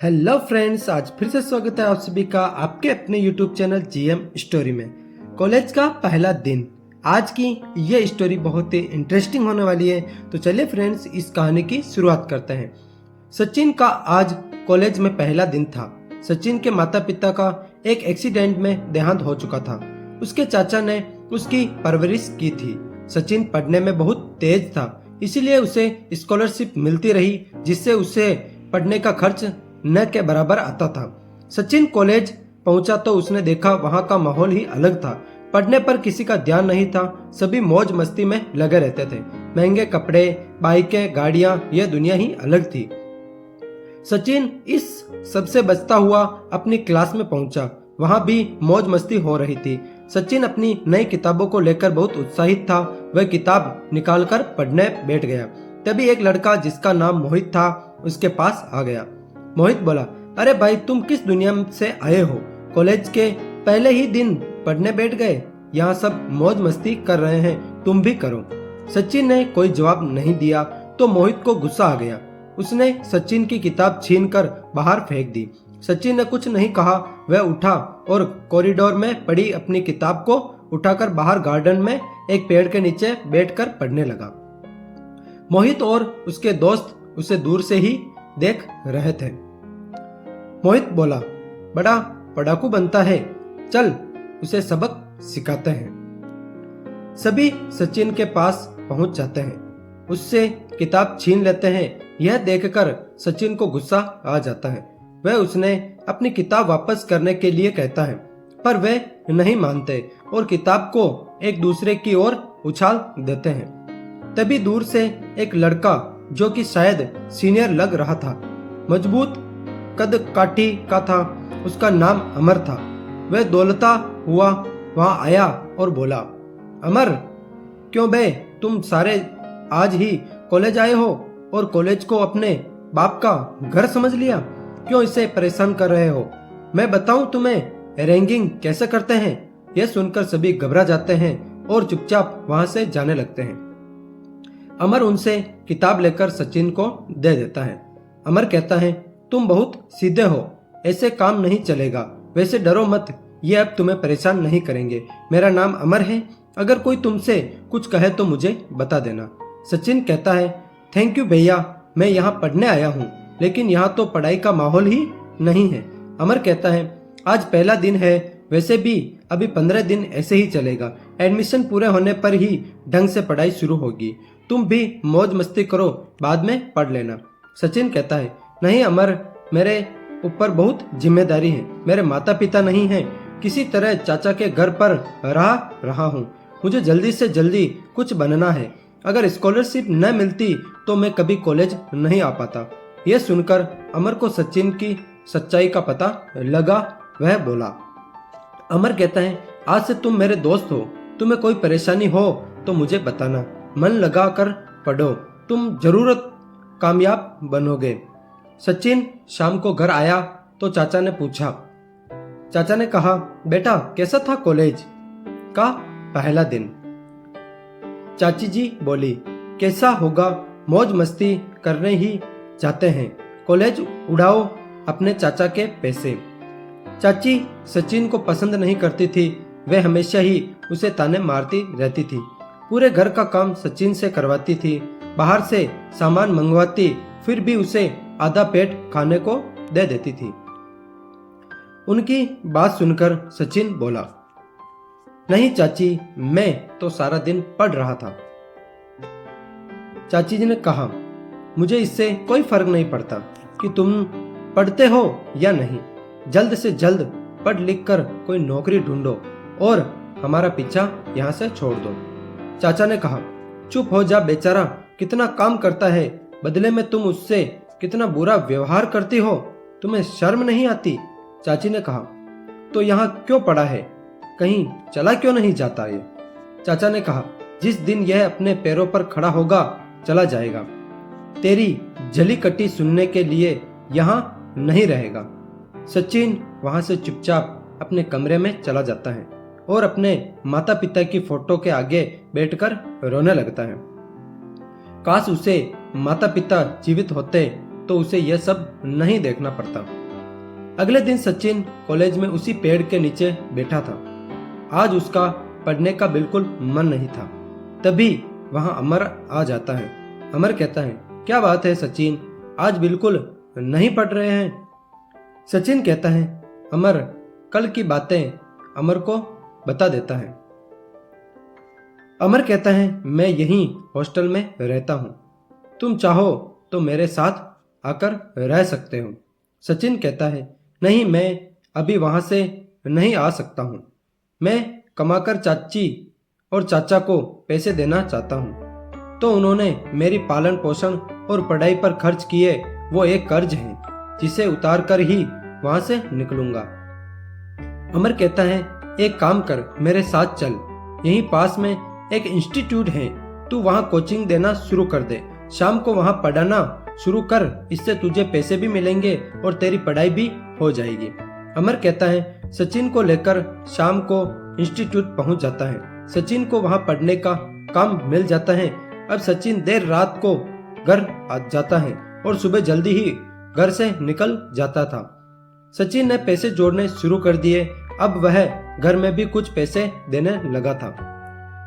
Hello friends, आज फिर से स्वागत है आप सभी का आपके अपने यूट्यूब चैनल जीएम स्टोरी में। कॉलेज का पहला दिन। आज की ये स्टोरी बहुत ही इंटरेस्टिंग होने वाली है, तो चलिए फ्रेंड्स इस कहानी की शुरुआत करते हैं। सचिन का आज कॉलेज में पहला दिन था। सचिन के माता पिता का एक एक्सीडेंट में देहांत हो चुका था। उसके चाचा ने उसकी परवरिश की थी। सचिन पढ़ने में बहुत तेज था, इसीलिए उसे स्कॉलरशिप मिलती रही, जिससे उसे पढ़ने का खर्च न के बराबर आता था। सचिन कॉलेज पहुंचा तो उसने देखा वहां का माहौल ही अलग था। पढ़ने पर किसी का ध्यान नहीं था, सभी मौज मस्ती में लगे रहते थे। महंगे कपड़े, बाइकें, गाड़ियां, यह दुनिया ही अलग थी। सचिन इस सबसे बचता हुआ अपनी क्लास में पहुंचा। वहां भी मौज मस्ती हो रही थी। सचिन अपनी नई किताबों को लेकर बहुत उत्साहित था। वह किताब निकालकर पढ़ने बैठ गया। तभी एक लड़का जिसका नाम मोहित था उसके पास आ गया। मोहित बोला, अरे भाई, तुम किस दुनिया से आए हो? कॉलेज के पहले ही दिन पढ़ने बैठ गए। यहाँ सब मौज मस्ती कर रहे हैं, तुम भी करो। सचिन ने कोई जवाब नहीं दिया तो मोहित को गुस्सा आ गया। उसने सचिन की किताब छीनकर बाहर फेंक दी। सचिन ने कुछ नहीं कहा। वह उठा और कॉरिडोर में पड़ी अपनी किताब को उठाकर बाहर गार्डन में एक पेड़ के नीचे बैठकर पढ़ने लगा। मोहित और उसके दोस्त उसे दूर से ही देख रहे थे। मोहित बोला, बड़ा पढ़ाकू बनता है, चल उसे सबक सिखाते हैं। सभी सचिन के पास पहुंच जाते हैं, उससे किताब छीन लेते हैं। यह देखकर सचिन को गुस्सा आ जाता है। वह उसने अपनी किताब वापस करने के लिए कहता है, पर वे नहीं मानते और किताब को एक दूसरे की ओर उछाल देते हैं। तभी दूर से एक लड़का, जो कि शायद सीनियर लग रहा था, मजबूत कद काठी का था, उसका नाम अमर था। वह दौलता हुआ वहां आया और बोला, अमर, क्यों बे, तुम सारे आज ही कॉलेज आए हो और कॉलेज को अपने बाप का घर समझ लिया? क्यों इसे परेशान कर रहे हो? मैं बताऊं तुम्हें रैंकिंग कैसे करते हैं? यह सुनकर सभी घबरा जाते हैं और चुपचाप वहां से जाने लगते हैं। अमर उनसे किताब लेकर सचिन को दे देता है। अमर कहता है, तुम बहुत सीधे हो, ऐसे काम नहीं चलेगा। वैसे डरो मत, ये अब तुम्हें परेशान नहीं करेंगे। मेरा नाम अमर है, अगर कोई तुमसे कुछ कहे तो मुझे बता देना। सचिन कहता है, थैंक यू भैया, मैं यहाँ पढ़ने आया हूँ, लेकिन यहाँ तो पढ़ाई का माहौल ही नहीं है। अमर कहता है, आज पहला दिन है, वैसे भी अभी 15 दिन ऐसे ही चलेगा। एडमिशन पूरे होने पर ही ढंग से पढ़ाई शुरू होगी। तुम भी मौज मस्ती करो, बाद में पढ़ लेना। सचिन कहता है, नहीं अमर, मेरे ऊपर बहुत जिम्मेदारी है। मेरे माता पिता नहीं हैं, किसी तरह चाचा के घर पर रहा हूँ। मुझे जल्दी से जल्दी कुछ बनना है। अगर स्कॉलरशिप न मिलती तो मैं कभी कॉलेज नहीं आ पाता। यह सुनकर अमर को सचिन की सच्चाई का पता लगा। वह बोला, अमर कहता है, आज से तुम मेरे दोस्त हो। तुम्हें कोई परेशानी हो तो मुझे बताना। मन लगा कर पढ़ो, तुम जरूरत कामयाब बनोगे। सचिन शाम को घर आया तो चाचा ने पूछा। चाचा ने कहा, बेटा कैसा था कॉलेज का पहला दिन? चाची जी बोली, कैसा होगा, मौज मस्ती करने ही जाते हैं, कॉलेज उड़ाओ अपने चाचा के पैसे। चाची सचिन को पसंद नहीं करती थी। वह हमेशा ही उसे ताने मारती रहती थी। पूरे घर का काम सचिन से करवाती थी, बाहर से सामान मंगवाती, फिर भी उसे आधा पेट खाने को दे देती थी। उनकी बात सुनकर सचिन बोला, नहीं चाची, मैं तो सारा दिन पढ़ रहा था। चाची जी ने कहा, मुझे इससे कोई फर्क नहीं पड़ता कि तुम पढ़ते हो या नहीं। जल्द से जल्द पढ़ लिख कर कोई नौकरी ढूंढो और हमारा पीछा यहाँ से छोड़ दो। चाचा ने कहा, चुप हो जा बेचारा, कितना काम करता है, बदले में तुम उससे कितना बुरा व्यवहार करती हो, तुम्हें शर्म नहीं आती? चाची ने कहा, तो यहाँ क्यों पड़ा है, कहीं चला क्यों नहीं जाता ये? चाचा ने कहा, जिस दिन यह अपने पैरों पर खड़ा होगा चला जाएगा। तेरी जली कटी सुनने के लिए यहाँ नहीं रहेगा। सचिन वहां से चुपचाप अपने कमरे में चला जाता है और अपने माता पिता की फोटो के आगे बैठकर रोने लगता है। काश उसे माता पिता जीवित होते तो उसे यह सब नहीं देखना पड़ता। अगले दिन सचिन कॉलेज में उसी पेड़ के नीचे बैठा था। आज उसका पढ़ने का बिल्कुल मन नहीं था। तभी वहां अमर आ जाता है। अमर कहता है, क्या बात है सचिन, आज बिल्कुल नहीं पढ़ रहे हैं? सचिन कहता है, अमर कल की बातें अमर को बता देता है। अमर कहता है, मैं यहीं हॉस्टल में रहता हूं, तुम चाहो तो मेरे साथ आकर रह सकते हो। सचिन कहता है, नहीं, मैं अभी वहां से नहीं आ सकता हूं। मैं कमाकर चाची और चाचा को पैसे देना चाहता हूं, तो उन्होंने मेरी पालन पोषण और पढ़ाई पर खर्च किए वो एक कर्ज है जिसे उतार कर ही वहां से निकलूंगा। अमर कहता है, एक काम कर, मेरे साथ चल, यहीं पास में एक इंस्टीट्यूट है, तू वहां कोचिंग देना शुरू कर दे, शाम को वहां पढ़ाना शुरू कर, इससे तुझे पैसे भी मिलेंगे और तेरी पढ़ाई भी हो जाएगी। अमर कहता है, सचिन को लेकर शाम को इंस्टीट्यूट पहुंच जाता है। सचिन को वहां पढ़ने का काम मिल जाता है। अब सचिन देर रात को घर आ जाता है और सुबह जल्दी ही घर से निकल जाता था। सचिन ने पैसे जोड़ने शुरू कर दिए। अब वह घर में भी कुछ पैसे देने लगा था।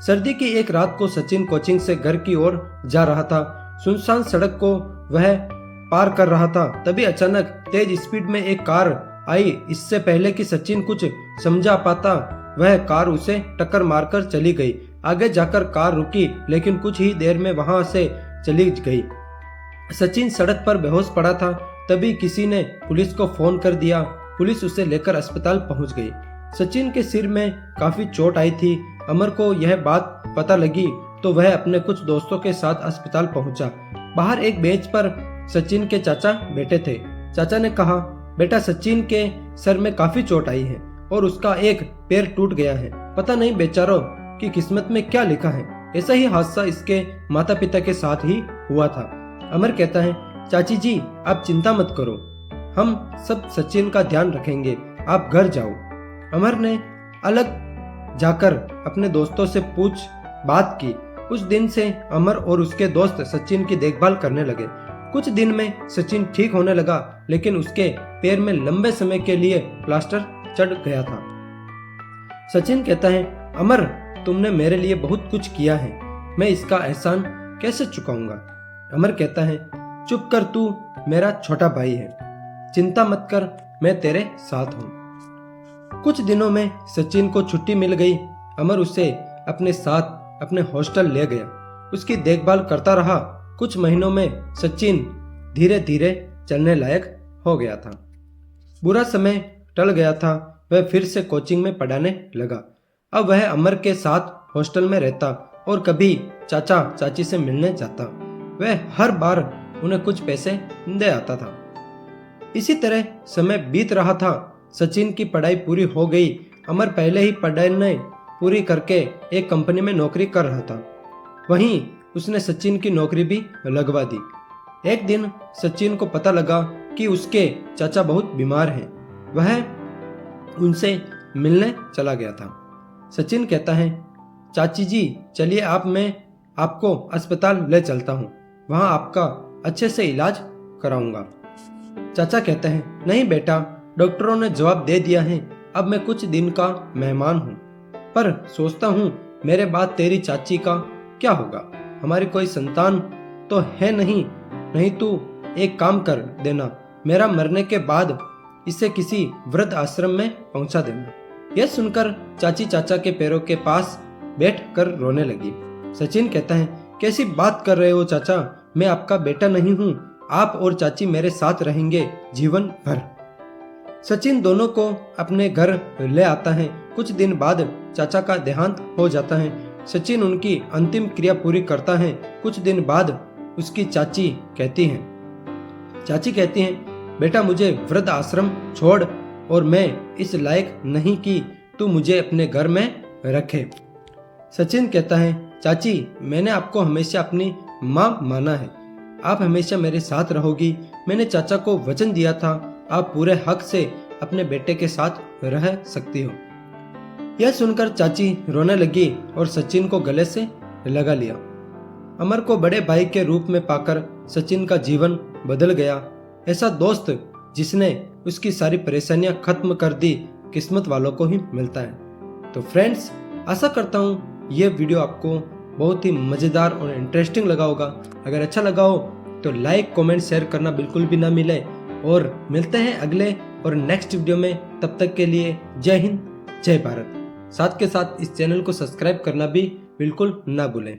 सर्दी की एक रात को सचिन कोचिंग से घर की ओर जा रहा था। सुनसान सड़क को वह पार कर रहा था। तभी अचानक तेज स्पीड में एक कार आई। इससे पहले कि सचिन कुछ समझा पाता, वह कार उसे टक्कर मारकर चली गई। आगे जाकर कार रुकी, लेकिन कुछ ही देर में वहां से चली गई। सचिन सड़क पर बेहोश पड़ा था। तभी किसी ने पुलिस को फोन कर दिया। पुलिस उसे लेकर अस्पताल पहुंच गई। सचिन के सिर में काफी चोट आई थी। अमर को यह बात पता लगी तो वह अपने कुछ दोस्तों के साथ अस्पताल पहुंचा। बाहर एक बेंच पर सचिन के चाचा बैठे थे। चाचा ने कहा, बेटा, सचिन के सर में काफी चोट आई है और उसका एक पैर टूट गया है। पता नहीं बेचारों की किस्मत में क्या लिखा है। ऐसा ही हादसा इसके माता पिता के साथ ही हुआ था। अमर कहता है, चाची जी, आप चिंता मत करो, हम सब सचिन का ध्यान रखेंगे, आप घर जाओ। अमर ने अलग जाकर अपने दोस्तों से पूछ बात की। उस दिन से अमर और उसके दोस्त सचिन की देखभाल करने लगे। कुछ दिन में सचिन ठीक होने लगा, लेकिन उसके पैर में लंबे समय के लिए प्लास्टर चढ़ गया था। सचिन कहता है, अमर, तुमने मेरे लिए बहुत कुछ किया है, मैं इसका एहसान कैसे चुकाऊंगा? अमर कहता है, चुप कर, तू मेरा छोटा भाई है, चिंता मत कर, मैं तेरे साथ हूँ। कुछ दिनों में सचिन को छुट्टी मिल गई। अमर उसे अपने साथ अपने हॉस्टल ले गया, उसकी देखभाल करता रहा। कुछ महीनों में सचिन धीरे धीरे चलने लायक हो गया था। बुरा समय टल गया था। वह फिर से कोचिंग में पढ़ाने लगा। अब वह अमर के साथ हॉस्टल में रहता और कभी चाचा चाची से मिलने जाता। वह हर बार उन्हें कुछ पैसे दे आता था। इसी तरह समय बीत रहा था। सचिन की पढ़ाई पूरी हो गई। अमर पहले ही पढ़ाई पूरी करके एक कंपनी में नौकरी कर रहा था। वहीं उसने सचिन की नौकरी भी लगवा दी। एक दिन सचिन को पता लगा कि उसके चाचा बहुत बीमार हैं। वह उनसे मिलने चला गया था। सचिन कहता है, चाची जी, चलिए मैं आपको अस्पताल ले चलता हूँ, वहाँ आपका अच्छे से इलाज कराऊंगा। चाचा कहते हैं, नहीं बेटा, डॉक्टरों ने जवाब दे दिया है, अब मैं कुछ दिन का मेहमान हूँ, पर सोचता हूँ मेरे बाद तेरी चाची का क्या होगा? हमारी कोई संतान तो है नहीं तू एक काम कर देना, मेरा मरने के बाद इसे किसी वृद्ध आश्रम में पहुंचा देना। यह सुनकर चाची चाचा के पैरों के पास बैठ कर रोने लगी। सचिन कहता है, कैसी बात कर रहे हो चाचा, मैं आपका बेटा नहीं हूँ, आप और चाची मेरे साथ रहेंगे जीवन भर। सचिन दोनों को अपने घर ले आता है। कुछ दिन बाद चाचा का देहांत हो जाता है। सचिन उनकी अंतिम क्रिया पूरी करता है। कुछ दिन बाद उसकी चाची कहती हैं, बेटा, मुझे वृद्ध आश्रम छोड़, और मैं इस लायक नहीं कि तू मुझे अपने घर में रखे। सचिन कहता है, चाची, मैंने आपको हमेशा अपनी माँ माना है, आप हमेशा मेरे साथ रहोगी। मैंने चाचा को वचन दिया था, आप पूरे हक से अपने बेटे के साथ रह सकती हो। यह सुनकर चाची रोने लगी और सचिन को गले से लगा लिया। अमर को बड़े भाई के रूप में पाकर सचिन का जीवन बदल गया। ऐसा दोस्त जिसने उसकी सारी परेशानियां खत्म कर दी किस्मत वालों को ही मिलता है। तो फ्रेंड्स, आशा करता हूँ ये वीडियो आपको बहुत ही मज़ेदार और इंटरेस्टिंग लगा होगा। अगर अच्छा लगा हो तो लाइक कमेंट शेयर करना बिल्कुल भी ना मिले। और मिलते हैं अगले और नेक्स्ट वीडियो में। तब तक के लिए जय हिंद, जय भारत। साथ के साथ इस चैनल को सब्सक्राइब करना भी बिल्कुल ना भूलें।